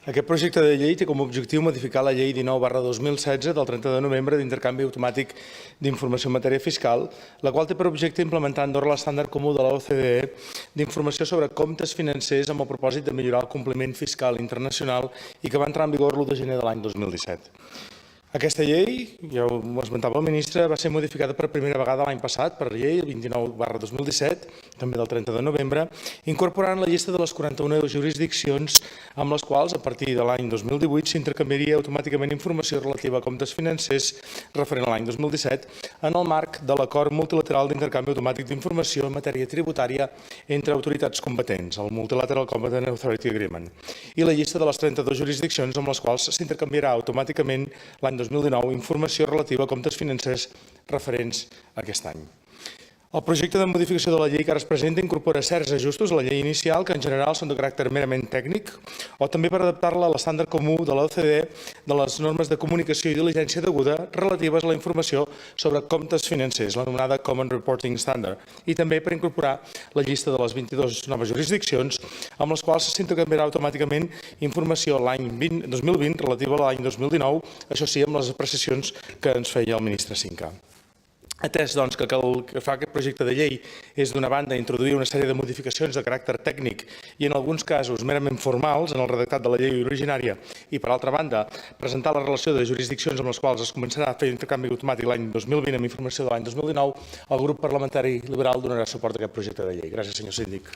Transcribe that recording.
Aquest projecte de llei té com a objectiu modificar la llei 19/2016 del 30 de novembre d'intercanvi automàtic d'informació en matèria fiscal, la qual té per objecte implementar a Andorra l'estàndard comú de l'OCDE d'informació sobre comptes financers amb el propòsit de millorar el compliment fiscal internacional i que va entrar en vigor l'1 de gener de l'any 2017. Aquesta llei, ja ho esmentava el ministre, va ser modificada per primera vegada l'any passat per llei 29/2017, també del 30 de novembre, incorporant la llista de les 41 jurisdiccions amb les quals, a partir de l'any 2018, s'intercanviaria automàticament informació relativa a comptes financers referent a l'any 2017 en el marc de l'acord multilateral d'intercanvi automàtic d'informació en matèria tributària entre autoritats competents, el Multilateral Competent Authority Agreement, i la llista de les 32 jurisdiccions amb les quals s'intercanviarà automàticament l'any 2019 informació relativa a comptes financers referents a aquest any. El projecte de modificació de la llei que ara es presenta incorpora certs ajustos a la llei inicial que en general són de caràcter merament tècnic o també per adaptar-la a l'estàndard comú de l'OCDE de les normes de comunicació i diligència deguda relatives a la informació sobre comptes financers, l'anomenada Common Reporting Standard, i també per incorporar la llista de les 22 noves jurisdiccions amb les quals s'intercanviarà automàticament informació l'any 2020 relativa a l'any 2019, això sí, amb les apreciacions que ens feia el ministre Cinca. Atès, doncs, que el que fa aquest projecte de llei és, d'una banda, introduir una sèrie de modificacions de caràcter tècnic i, en alguns casos, merament formals en el redactat de la llei originària i, per altra banda, presentar la relació de jurisdiccions amb les quals es començarà a fer intercanvi automàtic l'any 2020 amb informació de l'any 2019, el grup parlamentari liberal donarà suport a aquest projecte de llei. Gràcies, senyor síndic.